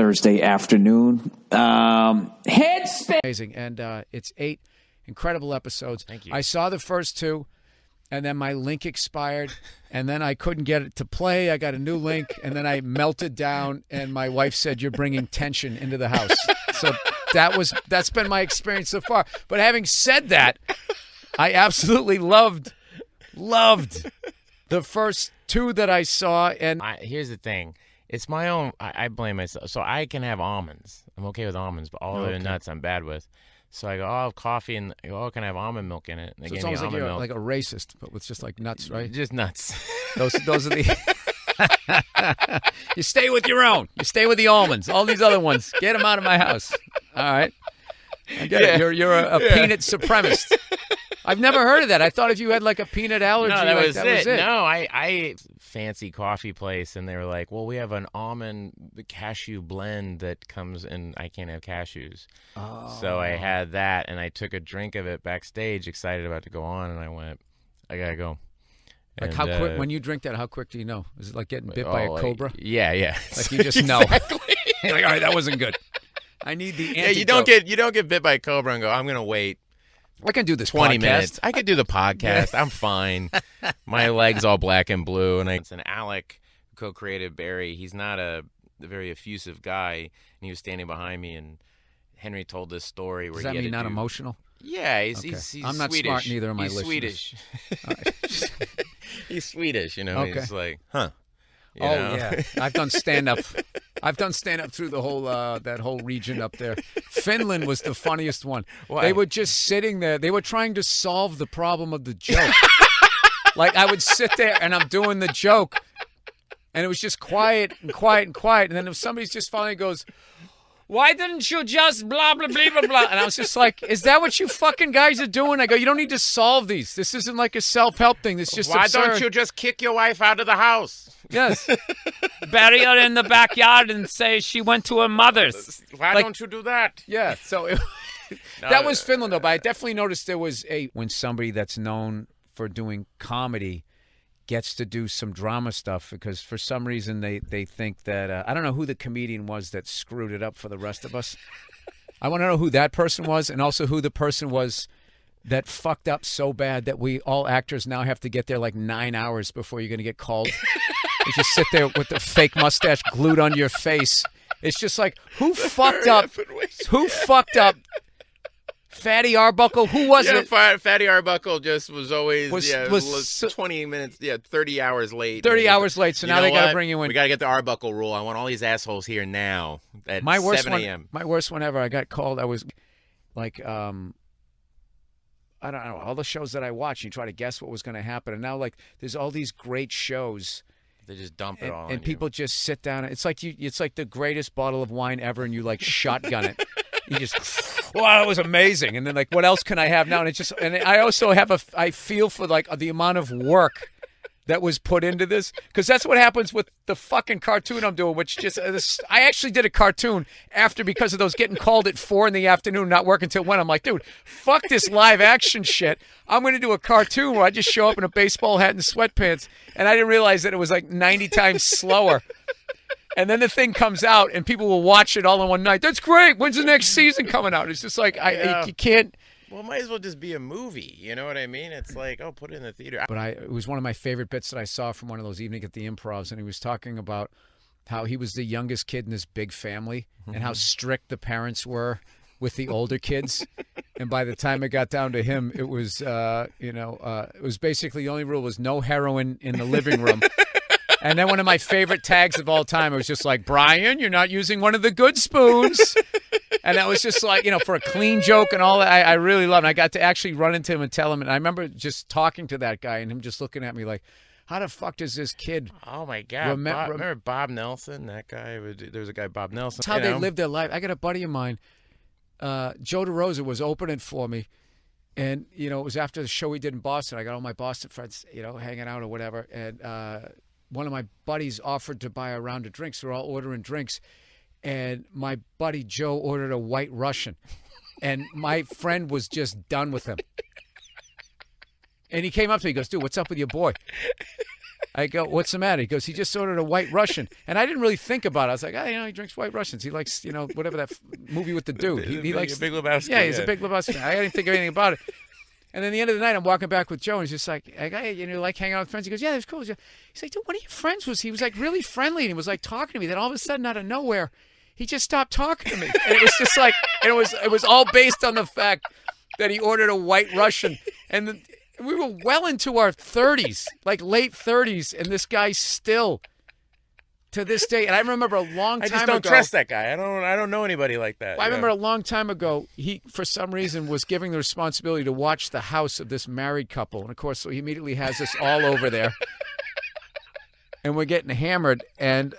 Thursday afternoon. Headspin. Amazing. And it's 8 incredible episodes. Thank you. I saw the first 2, and then my link expired, and then I couldn't get it to play. I got a new link, and then I melted down, and my wife said, "You're bringing tension into the house." So that's been my experience so far. But having said that, I absolutely loved the first 2 that I saw. And here's the thing. It's my own. I blame myself. So I can have almonds. I'm okay with almonds, but all the nuts I'm bad with. So I go, I'll have coffee, and I go, can I have almond milk in it? And so it's almost like you're like a racist, but with just like nuts, right? Just nuts. Those are the... You stay with your own. You stay with the almonds. All these other ones, get them out of my house. All right? I get it. You're a peanut supremacist. I've never heard of that. I thought if you had like a peanut allergy, no, that was it. No, I fancy coffee place, and they were like, well, we have an almond cashew blend that comes in. I can't have cashews. Oh. So I had that, and I took a drink of it backstage, excited about to go on, and I went, I got to go. Like and, how quick, when you drink that, how quick do you know? Is it like getting bit by a cobra? Yeah. Like you just know. Exactly. You're like, all right, that wasn't good. I need the antidote. Yeah, you don't get bit by a cobra and go, I'm going to wait. I can do this 20 podcast. minutes. I could do the podcast. I'm fine. My leg's all black and blue. And it's an Alec who co-created Barry. He's not a very effusive guy. And he was standing behind me, and Henry told this story where Does that mean not emotional? Yeah, he's I'm not Swedish. Smart, neither am I. He's Swedish. He's Swedish, you know. Okay. He's like, huh. You oh know? Yeah, I've done stand up. Through the whole that whole region up there. Finland was the funniest one. Why? They were just sitting there. They were trying to solve the problem of the joke. Like I would sit there and I'm doing the joke, and it was just quiet and quiet and quiet. And then if somebody's just finally goes, "Why didn't you just blah, blah, blah, blah, blah?" And I was just like, is that what you fucking guys are doing? I go, you don't need to solve these. This isn't like a self-help thing. This is just Why absurd. don't you just kick your wife out of the house? Yes. Bury her in the backyard and say she went to her mother's. Why don't you do that? Yeah, so that was Finland, though. But I definitely noticed there was when somebody that's known for doing comedy gets to do some drama stuff, because for some reason they think that I don't know who the comedian was that screwed it up for the rest of us. I want to know who that person was, and also who the person was that fucked up so bad that we all actors now have to get there like 9 hours before you're going to get called. You just sit there with the fake mustache glued on your face. It's just like, who fucked up? Who fucked up? Fatty Arbuckle? Who was it? Fatty Arbuckle just was always was 20 minutes, 30 hours late. 30 hours late, so now they got to bring you in. We got to get the Arbuckle rule. I want all these assholes here now at 7 a.m. My worst one ever, I got called. I was like, I don't know, all the shows that I watch, you try to guess what was going to happen. And now, like, there's all these great shows. They just dump it all on and people just sit down. It's like the greatest bottle of wine ever, and you like shotgun it. You just, wow, that was amazing. And then like, what else can I have now? And it's just, and I also I feel for like the amount of work that was put into this, because that's what happens with the fucking cartoon I'm doing, which just I actually did a cartoon because of those getting called at 4 p.m, not working till when. I'm like, dude, fuck this live action shit. I'm going to do a cartoon where I just show up in a baseball hat and sweatpants, and I didn't realize that it was like 90 times slower. And then the thing comes out, and people will watch it all in one night. That's great. When's the next season coming out? It's just like you can't. Well, it might as well just be a movie. You know what I mean? It's like, oh, put it in the theater. But it was one of my favorite bits that I saw from one of those evenings at the Improvs, and he was talking about how he was the youngest kid in this big family and how strict the parents were with the older kids. And by the time it got down to him, it was, it was basically the only rule was no heroin in the living room. And then one of my favorite tags of all time, it was just like, Brian, you're not using one of the good spoons. And that was just like, for a clean joke and all that. I really loved it. I got to actually run into him and tell him. And I remember just talking to that guy and him just looking at me like, how the fuck does this kid? Oh, my God. Remember Bob Nelson? That guy? There was a guy, Bob Nelson. That's how they lived their life. I got a buddy of mine, Joe DeRosa, was opening for me. And, it was after the show we did in Boston. I got all my Boston friends, hanging out or whatever. And one of my buddies offered to buy a round of drinks. We're all ordering drinks. And my buddy Joe ordered a White Russian. And my friend was just done with him. And he came up to me, he goes, dude, what's up with your boy? I go, what's the matter? He goes, he just ordered a White Russian. And I didn't really think about it. I was like, he drinks White Russians. He likes, whatever that movie with the dude. He likes Big Lebowski. Yeah, he's a Big Lebowski. I didn't think of anything about it. And then at the end of the night, I'm walking back with Joe, and he's just like, hey, like hanging out with friends. He goes, yeah, that's cool. He's like, dude, one of your friends he was like really friendly, and he was like talking to me. Then all of a sudden, out of nowhere, he just stopped talking to me. And it was just like, it was all based on the fact that he ordered a White Russian. And we were well into our 30s, like late 30s, and this guy still, to this day, and I remember a long time ago. I just don't trust that guy. I don't know anybody like that. Well, I remember a long time ago, he, for some reason, was giving the responsibility to watch the house of this married couple. And, of course, so he immediately has us all over there. And we're getting hammered, and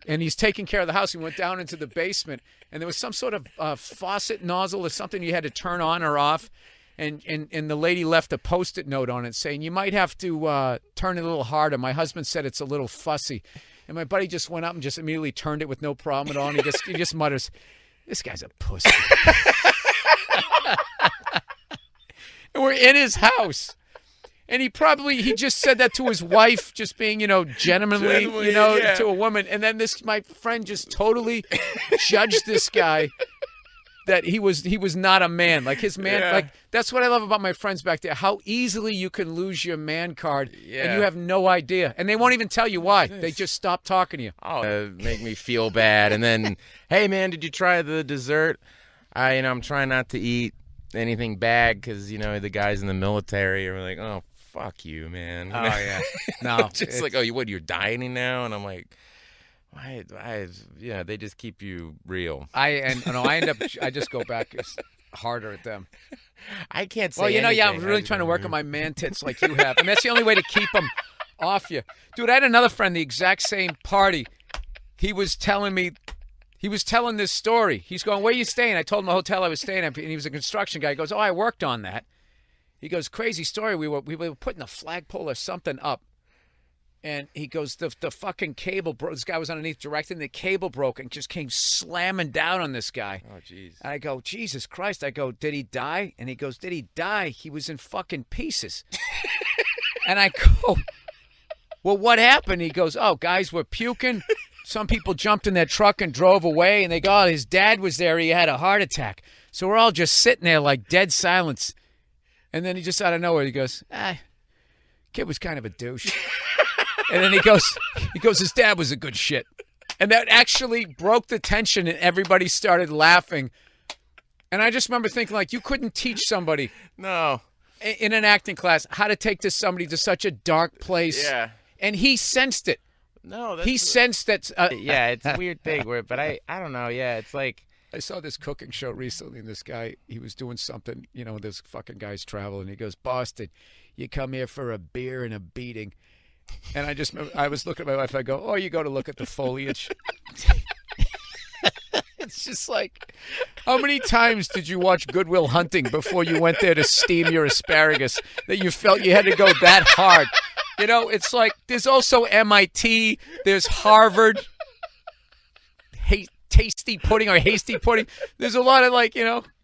he's taking care of the house. We went down into the basement, and there was some sort of faucet nozzle or something you had to turn on or off. And the lady left a Post-it note on it saying, you might have to turn it a little harder. My husband said it's a little fussy. And my buddy just went up and just immediately turned it with no problem at all. And he just mutters, this guy's a pussy. And we're in his house. And he just said that to his wife, just being, gentlemanly, to a woman. And then my friend just totally judged this guy that he was not a man. Like his man, like that's what I love about my friends back there. How easily you can lose your man card and you have no idea. And they won't even tell you why. They just stop talking to you. Make me feel bad. And then, hey man, did you try the dessert? I'm trying not to eat anything bad because, the guys in the military are like, oh, fuck you, man. Oh, yeah. No. Just like, you're dieting now? And I'm like, they just keep you real. I just go back harder at them. I can't say I'm really trying to work on my man tits like you have. And that's the only way to keep them off you. Dude, I had another friend, the exact same party. He was telling this story. He's going, where are you staying? I told him the hotel I was staying at, and he was a construction guy. He goes, I worked on that. He goes, crazy story. We were putting a flagpole or something up. And he goes, the fucking cable broke. This guy was underneath directing. The cable broke and just came slamming down on this guy. Oh, jeez. And I go, Jesus Christ. I go, did he die? And he goes, did he die? He was in fucking pieces. And I go, well, what happened? He goes, guys were puking. Some people jumped in their truck and drove away. And they go, his dad was there. He had a heart attack. So we're all just sitting there like dead silence. And then he just out of nowhere, he goes, kid was kind of a douche. And then he goes, his dad was a good shit. And that actually broke the tension and everybody started laughing. And I just remember thinking, like, you couldn't teach somebody in an acting class how to take somebody to such a dark place. Yeah. And he sensed it. No, he sensed that. It's a weird thing. But I don't know. Yeah, it's like. I saw this cooking show recently, and this guy, he was doing something, this fucking guy's traveling. He goes, Boston, you come here for a beer and a beating. And I was looking at my wife. I go, you go to look at the foliage. It's just like, how many times did you watch Good Will Hunting before you went there to steam your asparagus that you felt you had to go that hard? It's like, there's also MIT, there's Harvard, tasty pudding or hasty pudding. There's a lot of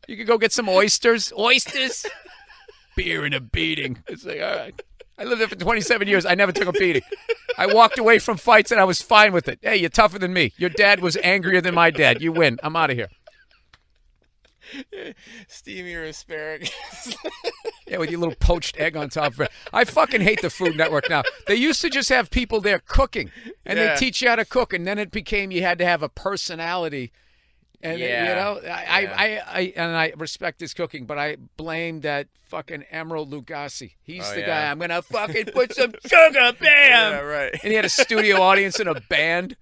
you could go get some oysters, beer and a beating. It's like, all right. I lived there for 27 years. I never took a beating. I walked away from fights and I was fine with it. Hey, you're tougher than me. Your dad was angrier than my dad. You win. I'm out of here. Steam your asparagus. Yeah, with your little poached egg on top of it. I fucking hate the Food Network now. They used to just have people there cooking, and they teach you how to cook, and then it became you had to have a personality. And I respect his cooking, but I blame that fucking Emerald Lagasse. He's the guy. I'm gonna fucking put some sugar, bam. Yeah, right. And he had a studio audience and a band.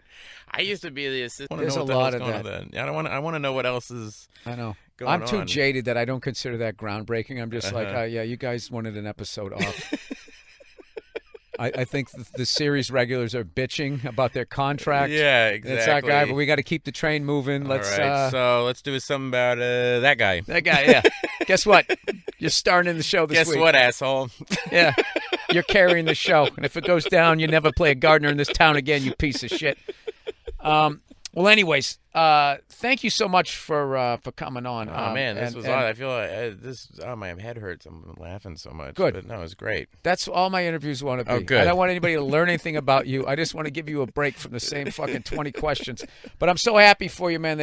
I used to be the assistant. There's a lot of that. I want to know what else is. I know. I'm too jaded that I don't consider that groundbreaking. I'm just like, you guys wanted an episode off. I think the series regulars are bitching about their contract. Yeah, exactly. That's our guy, but we got to keep the train moving. All right, so let's do something about that guy. That guy, yeah. Guess what? You're starring in the show this week. Guess what, asshole? Yeah, you're carrying the show. And if it goes down, you never play a gardener in this town again, you piece of shit. Well, anyways, thank you so much for coming on. Oh man, this was odd. I feel like this. Oh, my head hurts. I'm laughing so much. Good. But no, it was great. That's all my interviews want to be. Oh, good. I don't want anybody to learn anything about you. I just want to give you a break from the same fucking 20 questions. But I'm so happy for you, man.